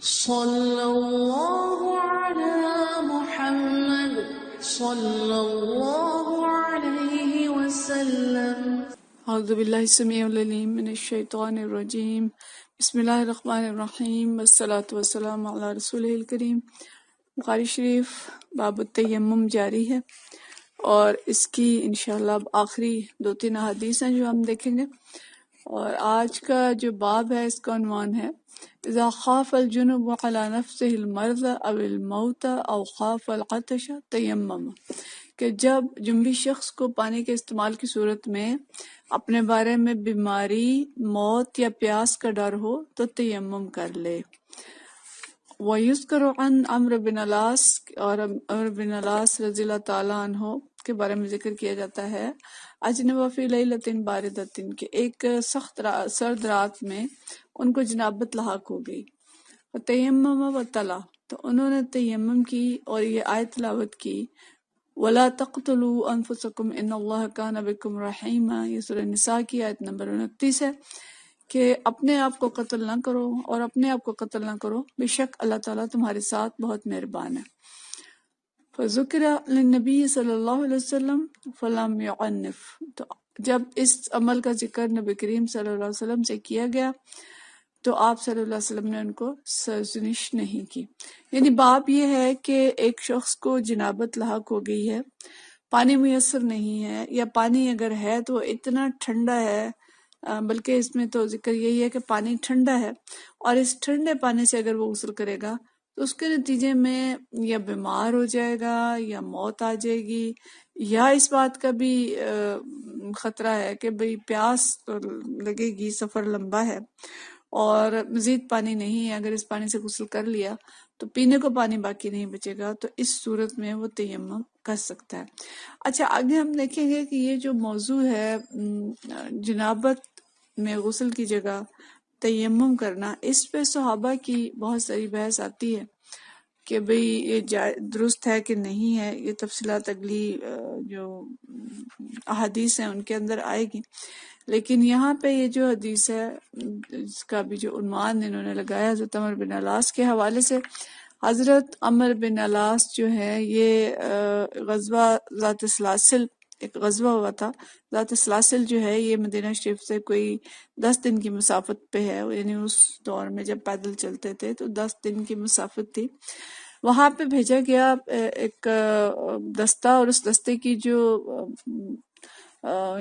صلی اللہ علی محمد صلی اللہ علیہ وسلم۔ اعوذ باللہ السمیع العلیم من الشیطان الرجیم، بسم اللہ الرحمن الرحیم، والصلاة والسلام علی رسولہ الکریم۔ بخاری شریف باب التیمم جاری ہے اور اس کی انشاءاللہ اب آخری 2-3 احادیث ہیں جو ہم دیکھیں گے، اور آج کا جو باب ہے اس کا عنوان ہے اذا خاف الجنب على نفسه المرض او الموت او خاف العطش تیمم، کہ جب جنبی شخص کو پانی کے استعمال کی صورت میں اپنے بارے میں بیماری، موت یا پیاس کا ڈر ہو تو تیمم کر لے۔ وَيُذْكَرُ عَنْ عمرو بن العاص، اور عمرو بن العاص رضی اللہ تعالیٰ عنہ کے بارے میں ذکر کیا جاتا ہے، اجنب فی لیلۃ باردۃ، کہ ایک سخت سرد رات میں ان کو جنابت لاحق ہو گئی۔ تیمم و تلا، تو انہوں نے تیمم کی اور یہ آیت تلاوت کی، وَلَا تَقْتُلُوا أَنفُسَكُمْ إِنَّ اللَّهَ كَانَ بِكُمْ رَحِيمًا، یہ سورہ نساء کی آیت نمبر 29 ہے، کہ اپنے آپ کو قتل نہ کرو اور اپنے آپ کو قتل نہ کرو، بے شک اللہ تعالیٰ تمہارے ساتھ بہت مہربان ہے۔ فَذُكِرَ لِلنَّبِيِّ صلی اللہ علیہ وسلم فَلَمْ يُعَنِّفْ، تو جب اس عمل کا ذکر نبی کریم صلی اللہ علیہ وسلم سے کیا گیا تو آپ صلی اللہ علیہ وسلم نے ان کو سرزنش نہیں کی۔ یعنی باب یہ ہے کہ ایک شخص کو جنابت لاحق ہو گئی ہے، پانی میسر نہیں ہے، یا پانی اگر ہے تو اتنا ٹھنڈا ہے، بلکہ اس میں تو ذکر یہی ہے کہ پانی ٹھنڈا ہے، اور اس ٹھنڈے پانی سے اگر وہ غسل کرے گا تو اس کے نتیجے میں یا بیمار ہو جائے گا یا موت آ جائے گی، یا اس بات کا بھی خطرہ ہے کہ بھئی پیاس تو لگے گی، سفر لمبا ہے اور مزید پانی نہیں ہے، اگر اس پانی سے غسل کر لیا تو پینے کو پانی باقی نہیں بچے گا، تو اس صورت میں وہ تیمم کر سکتا ہے۔ اچھا، آگے ہم دیکھیں گے کہ یہ جو موضوع ہے جنابت میں غسل کی جگہ تیمم کرنا، اس پہ صحابہ کی بہت ساری بحث آتی ہے کہ بھئی یہ درست ہے کہ نہیں ہے، یہ تفصیلات اگلی جو احادیث ہیں ان کے اندر آئے گی، لیکن یہاں پہ یہ جو حدیث ہے اس کا بھی جو عنوان انہوں نے لگایا حضرت عمر بن العاص کے حوالے سے، حضرت عمر بن العاص جو ہے یہ غزوہ ذات سلاسل، ایک غزوہ ہوا تھا ذات سلاسل، جو ہے یہ مدینہ شریف سے کوئی 10 دن کی مسافت پہ ہے، یعنی اس دور میں جب پیدل چلتے تھے تو 10 دن کی مسافت تھی۔ وہاں پہ بھیجا گیا ایک دستہ، اور اس دستے کی جو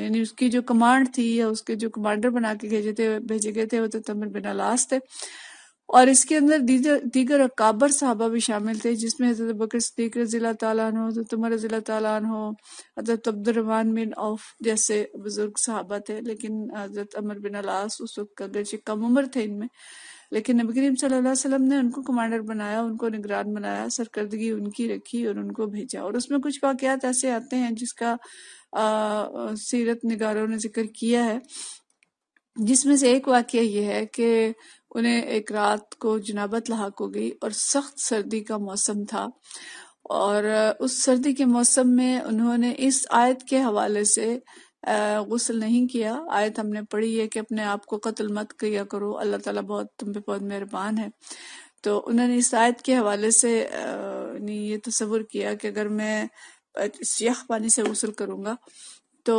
یعنی اس کی جو کمانڈ تھی، یا اس کے جو کمانڈر بنا کے بھیجے گئے تھے وہ تو عمر بن العاص تھے، اور اس کے اندر دیگر اکابر صحابہ بھی شامل تھے، جس میں حضرت بکر صدیق رضی اللہ تعالیٰ عنہ، حضرت عمر رضی اللہ تعالیٰ عنہ، حضرت عبد الرحمن بن عوف جیسے بزرگ صحابہ تھے، لیکن حضرت عمر بن العاص اس وقت اگرچہ کم عمر تھے ان میں، لیکن نبی کریم صلی اللہ علیہ وسلم نے ان کو کمانڈر بنایا، ان کو نگران بنایا، سرکردگی ان کی رکھی اور ان کو بھیجا۔ اور اس میں کچھ واقعات ایسے آتے ہیں جس کا سیرت نگاروں نے ذکر کیا ہے، جس میں سے ایک واقعہ یہ ہے کہ انہیں ایک رات کو جنابت لاحق ہو گئی اور سخت سردی کا موسم تھا، اور اس سردی کے موسم میں انہوں نے اس آیت کے حوالے سے غسل نہیں کیا۔ آیت ہم نے پڑھی ہے کہ اپنے آپ کو قتل مت کیا کرو، اللہ تعالیٰ تم پہ بہت مہربان ہے، تو انہوں نے اس آیت کے حوالے سے یہ تصور کیا کہ اگر میں اس یخ پانی سے غسل کروں گا تو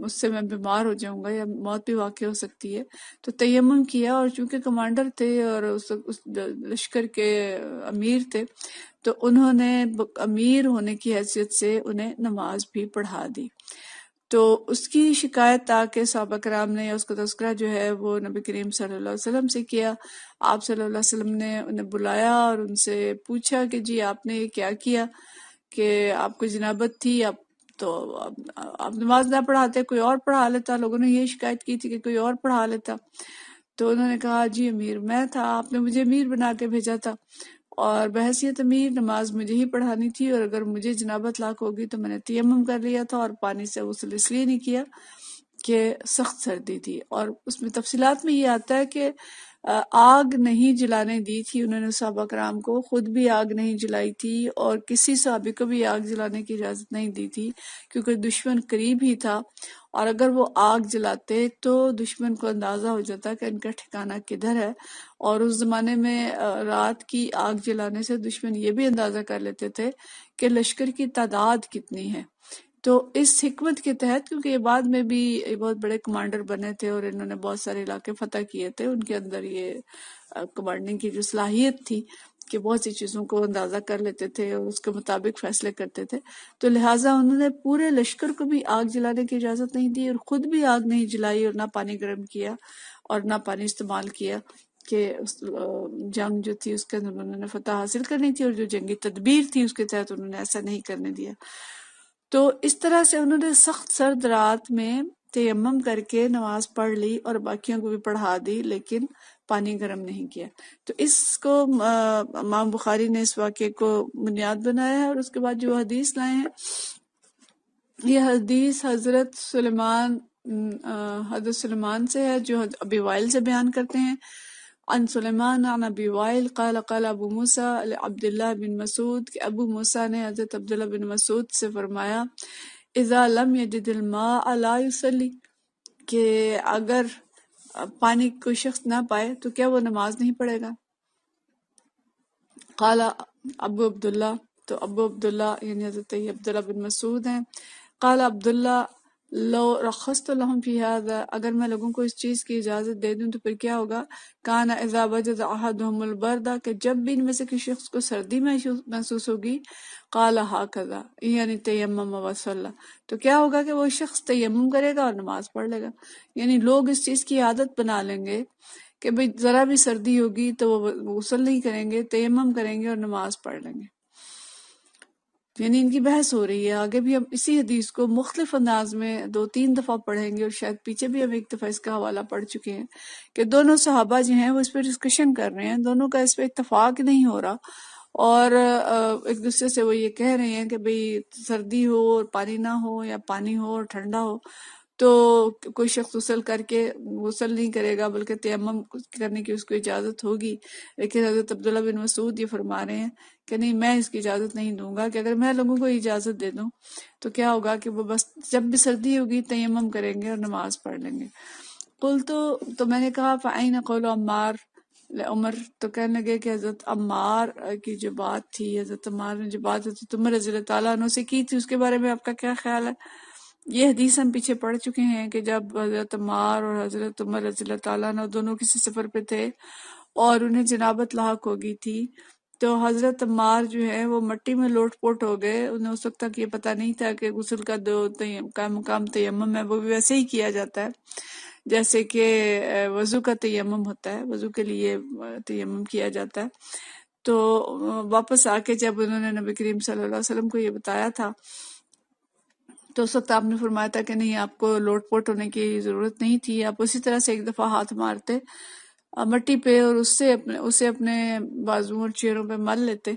اس سے میں بیمار ہو جاؤں گا یا موت بھی واقع ہو سکتی ہے، تو تیمم کیا، اور چونکہ کمانڈر تھے اور اس لشکر کے امیر تھے تو انہوں نے امیر ہونے کی حیثیت سے انہیں نماز بھی پڑھا دی۔ تو اس کی شکایت تاکہ صحابہ کرام نے، یا اس کا تذکرہ جو ہے وہ نبی کریم صلی اللہ علیہ وسلم سے کیا، آپ صلی اللہ علیہ وسلم نے انہیں بلایا اور ان سے پوچھا کہ جی آپ نے یہ کیا کیا کہ آپ کو جنابت تھی، آپ نماز نہ پڑھاتے، کوئی اور پڑھا لیتا، لوگوں نے یہ شکایت کی تھی کہ کوئی اور پڑھا لیتا، تو انہوں نے کہا جی امیر میں تھا، آپ نے مجھے امیر بنا کے بھیجا تھا، اور بحیثیت امیر نماز مجھے ہی پڑھانی تھی، اور اگر مجھے جنابت لاحق ہوگی تو میں نے تیمم کر لیا تھا، اور پانی سے غسل اس لیے نہیں کیا کہ سخت سردی تھی۔ اور اس میں تفصیلات میں یہ آتا ہے کہ آگ نہیں جلانے دی تھی انہوں نے صحابہ کرام کو، خود بھی آگ نہیں جلائی تھی اور کسی صحابی کو بھی آگ جلانے کی اجازت نہیں دی تھی، کیونکہ دشمن قریب ہی تھا، اور اگر وہ آگ جلاتے تو دشمن کو اندازہ ہو جاتا کہ ان کا ٹھکانہ کدھر ہے، اور اس زمانے میں رات کی آگ جلانے سے دشمن یہ بھی اندازہ کر لیتے تھے کہ لشکر کی تعداد کتنی ہے۔ تو اس حکمت کے تحت، کیونکہ یہ بعد میں بھی بہت بڑے کمانڈر بنے تھے اور انہوں نے بہت سارے علاقے فتح کیے تھے، ان کے اندر یہ کمانڈنگ کی جو صلاحیت تھی کہ بہت سی چیزوں کو اندازہ کر لیتے تھے اور اس کے مطابق فیصلے کرتے تھے، تو لہٰذا انہوں نے پورے لشکر کو بھی آگ جلانے کی اجازت نہیں دی اور خود بھی آگ نہیں جلائی اور نہ پانی گرم کیا اور نہ پانی استعمال کیا، کہ جنگ جو تھی اس کے اندر انہوں نے فتح حاصل کرنی تھی اور جو جنگی تدبیر تھی اس کے تحت انہوں نے ایسا نہیں کرنے دیا۔ تو اس طرح سے انہوں نے سخت سرد رات میں تیمم کر کے نماز پڑھ لی اور باقیوں کو بھی پڑھا دی، لیکن پانی گرم نہیں کیا۔ تو اس کو امام بخاری نے اس واقعے کو بنیاد بنایا ہے، اور اس کے بعد جو حدیث لائے ہیں، یہ حدیث حضرت سلیمان سے ہے، جو ابی وائل سے بیان کرتے ہیں۔ عن سلیمان عن ابی وائل قال قال ابو موسیٰ عبداللہ بن مسعود، کہ ابو موسیٰ نے حضرت عبداللہ بن مسعود سے فرمایا، اذا لم یجد الماء لا یصلی، کہ اگر پانی کوئی شخص نہ پائے تو کیا وہ نماز نہیں پڑھے گا؟ قال ابو عبداللہ، تو ابو عبداللہ یعنی حضرت عبداللہ بن مسعود ہیں، قال عبداللہ لو رخصت لهم فی هذا، اگر میں لوگوں کو اس چیز کی اجازت دے دوں تو پھر کیا ہوگا؟ کان اذا وجد احدهم البرد، کہ جب بھی ان میں سے کسی شخص کو سردی محسوس ہوگی، قال هكذا یعنی تیمم وصلی، تو کیا ہوگا کہ وہ شخص تیمم کرے گا اور نماز پڑھ لے گا۔ یعنی لوگ اس چیز کی عادت بنا لیں گے کہ بھئی ذرا بھی سردی ہوگی تو وہ غسل نہیں کریں گے، تیمم کریں گے اور نماز پڑھ لیں گے۔ یعنی ان کی بحث ہو رہی ہے، آگے بھی ہم اسی حدیث کو مختلف انداز میں 2-3 دفعہ پڑھیں گے، اور شاید پیچھے بھی ہم ایک دفعہ اس کا حوالہ پڑھ چکے ہیں کہ دونوں صحابہ جو ہیں وہ اس پہ ڈسکشن کر رہے ہیں، دونوں کا اس پہ اتفاق نہیں ہو رہا، اور ایک دوسرے سے وہ یہ کہہ رہے ہیں کہ بھئی سردی ہو اور پانی نہ ہو، یا پانی ہو اور ٹھنڈا ہو، تو کوئی شخص غسل نہیں کرے گا بلکہ تیمم کرنے کی اس کو اجازت ہوگی۔ لیکن حضرت عبداللہ بن مسعود یہ فرما رہے ہیں کہ نہیں، میں اس کی اجازت نہیں دوں گا، کہ اگر میں لوگوں کو اجازت دے دوں تو کیا ہوگا کہ وہ بس جب بھی سردی ہوگی تیمم کریں گے اور نماز پڑھ لیں گے۔ تو میں نے کہا فَأَيْنَ قَوْلُ عمار عمر، تو کہنے لگے کہ حضرت عمار کی جو بات تھی، حضرت عمار نے جو بات حضرت عمر رضی اللہ تعالیٰ عنہ سے کی تھی، اس کے بارے میں آپ کا کیا خیال ہے؟ یہ حدیث ہم پیچھے پڑھ چکے ہیں کہ جب حضرت عمار اور حضرت عمر رضی اللہ تعالیٰ عنہ دونوں کسی سفر پہ تھے اور انہیں جنابت لاحق ہو گئی تھی، تو حضرت عمار جو ہے وہ مٹی میں لوٹ پوٹ ہو گئے، انہیں اس وقت تک یہ پتہ نہیں تھا کہ غسل کا مقام تیمم ہے، وہ بھی ویسے ہی کیا جاتا ہے جیسے کہ وضو کا تیمم ہوتا ہے، وضو کے لیے تیمم کیا جاتا ہے۔ تو واپس آ کے جب انہوں نے نبی کریم صلی اللہ علیہ وسلم کو یہ بتایا تھا تو اس وقت آپ نے فرمایا تھا کہ نہیں، آپ کو لوٹ پوٹ ہونے کی ضرورت نہیں تھی، آپ اسی طرح سے ایک دفعہ ہاتھ مارتے مٹی پہ اور اسے اپنے بازو اور چہروں پہ مل لیتے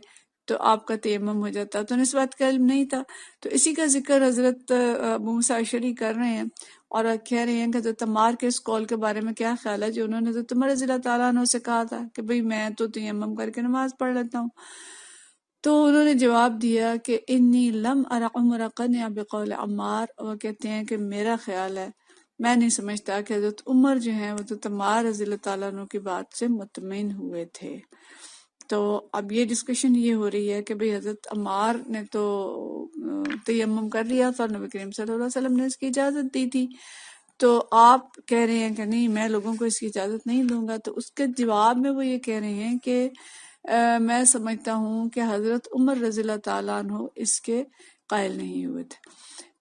تو آپ کا تیمم ہو جاتا۔ تو اس بات کا علم نہیں تھا، تو اسی کا ذکر حضرت ابو موسیٰ اشعری کر رہے ہیں اور کہہ رہے ہیں کہ حضرت عمار کے اس قول کے بارے میں کیا خیال ہے جو انہوں نے حضرت عمر رضی اللہ تعالیٰ عنہ سے کہا تھا کہ بھئی میں تو تیمم کر کے نماز پڑھ لیتا ہوں۔ تو انہوں نے جواب دیا کہ انی لم ارى عمر قنع بقول عمار، وہ کہتے ہیں کہ میرا خیال ہے، میں نہیں سمجھتا کہ حضرت عمر جو ہیں حضرت عمار رضی اللہ تعالیٰ عنہ کی بات سے مطمئن ہوئے تھے۔ تو اب یہ ڈسکشن یہ ہو رہی ہے کہ بھئی حضرت عمار نے تو تیمم کر لیا تھا اور نبی کریم صلی اللہ علیہ وسلم نے اس کی اجازت دی تھی، تو آپ کہہ رہے ہیں کہ نہیں، میں لوگوں کو اس کی اجازت نہیں دوں گا۔ تو اس کے جواب میں وہ یہ کہہ رہے ہیں کہ میں سمجھتا ہوں کہ حضرت عمر رضی اللہ تعالیٰ عنہ اس کے قائل نہیں ہوئے تھے۔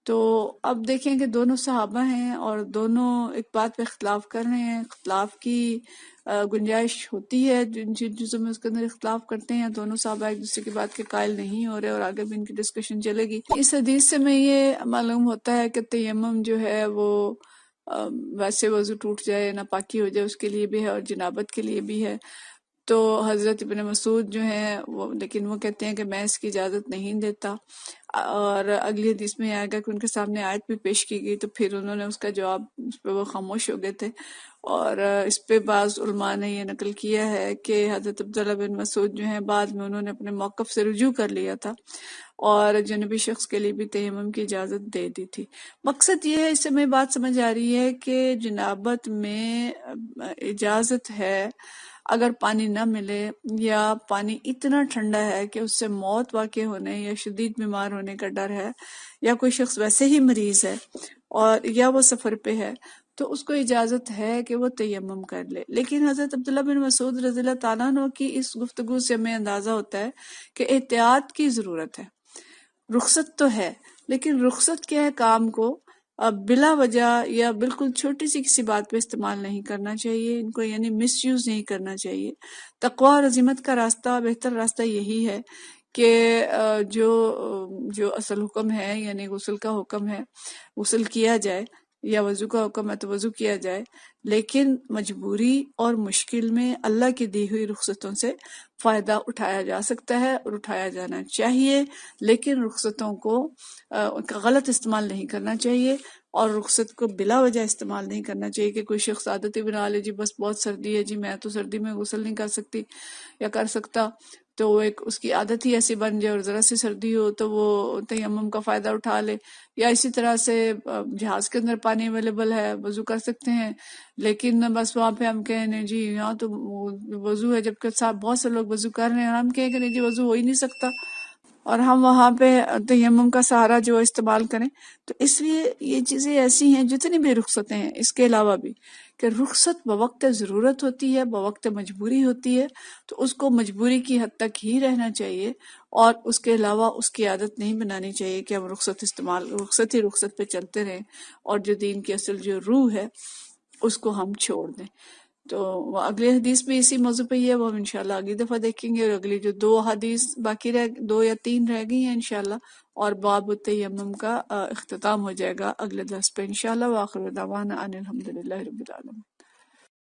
تو اب دیکھیں کہ دونوں صحابہ ہیں اور دونوں ایک بات پہ اختلاف کر رہے ہیں، اختلاف کی گنجائش ہوتی ہے، جن چیزوں میں اس کے اندر اختلاف کرتے ہیں، دونوں صحابہ ایک دوسرے کی بات کے قائل نہیں ہو رہے، اور آگے بھی ان کی ڈسکشن چلے گی۔ اس حدیث سے میں یہ معلوم ہوتا ہے کہ تیمم جو ہے وہ ویسے وضو ٹوٹ جائے، ناپاکی ہو جائے، اس کے لیے بھی ہے اور جنابت کے لیے بھی ہے۔ تو حضرت ابن مسعود جو ہیں لیکن وہ کہتے ہیں کہ میں اس کی اجازت نہیں دیتا، اور اگلی حدیث میں آئے گا کہ ان کے سامنے آیت بھی پیش کی گئی تو پھر انہوں نے اس کا جواب، اس پہ وہ خاموش ہو گئے تھے۔ اور اس پہ بعض علماء نے یہ نقل کیا ہے کہ حضرت عبداللہ بن مسعود جو ہیں بعد میں انہوں نے اپنے موقف سے رجوع کر لیا تھا اور جنوبی شخص کے لیے بھی تیمم کی اجازت دے دی تھی۔ مقصد یہ ہے، اس سے میں بات سمجھ آ رہی ہے کہ جنابت میں اجازت ہے اگر پانی نہ ملے یا پانی اتنا ٹھنڈا ہے کہ اس سے موت واقع ہونے یا شدید بیمار ہونے کا ڈر ہے، یا کوئی شخص ویسے ہی مریض ہے اور یا وہ سفر پہ ہے، تو اس کو اجازت ہے کہ وہ تیمم کر لے۔ لیکن حضرت عبداللہ بن مسعود رضی اللہ تعالیٰ عنہ کی اس گفتگو سے ہمیں اندازہ ہوتا ہے کہ احتیاط کی ضرورت ہے۔ رخصت تو ہے، لیکن رخصت کیا ہے، کام کو بلا وجہ یا بالکل چھوٹی سی کسی بات پہ استعمال نہیں کرنا چاہیے، ان کو یعنی مس یوز نہیں کرنا چاہیے۔ تقویٰ اور عظمت کا راستہ، بہتر راستہ یہی ہے کہ جو اصل حکم ہے یعنی غسل کا حکم ہے، غسل کیا جائے، یا وضو کا حکم ہے تو وضو کیا جائے، لیکن مجبوری اور مشکل میں اللہ کی دی ہوئی رخصتوں سے فائدہ اٹھایا جا سکتا ہے اور اٹھایا جانا چاہیے، لیکن رخصتوں کو ان کا غلط استعمال نہیں کرنا چاہیے، اور رخصت کو بلا وجہ استعمال نہیں کرنا چاہیے کہ کوئی شخص عادت بنا لے، جی بس بہت سردی ہے، جی میں تو سردی میں غسل نہیں کر سکتی یا کر سکتا، تو وہ ایک اس کی عادت ہی ایسی بن جائے اور ذرا سی سردی ہو تو وہ تیمم کا فائدہ اٹھا لے۔ یا اسی طرح سے جہاز کے اندر پانی اویلیبل ہے، وضو کر سکتے ہیں، لیکن بس وہاں پہ ہم کہیں نہیں جی یہاں تو وضو ہے، جبکہ صاحب بہت سے لوگ وضو کر رہے ہیں، اور ہم کہیں کہ نہیں جی وضو ہو ہی نہیں سکتا، اور ہم وہاں پہ تیمم کا سہارا جو استعمال کریں۔ تو اس لیے یہ چیزیں ایسی ہیں، جتنی بھی رخصتیں ہیں اس کے علاوہ بھی، کہ رخصت بوقت ضرورت ہوتی ہے، بوقت مجبوری ہوتی ہے، تو اس کو مجبوری کی حد تک ہی رہنا چاہیے، اور اس کے علاوہ اس کی عادت نہیں بنانی چاہیے کہ ہم رخصت پہ چلتے رہیں، اور جو دین کی اصل جو روح ہے اس کو ہم چھوڑ دیں۔ تو اگلی حدیث بھی اسی موضوع پہ ہی ہے، وہ ہم انشاءاللہ اگلی دفعہ دیکھیں گے، اور اگلی جو 2 حدیث باقی 2 یا 3 رہ گئی ہیں انشاءاللہ، اور باب التیمم کا اختتام ہو جائے گا اگلے درس پہ انشاءاللہ۔ وآخر دعوانا ان الحمدللہ رب العالمین۔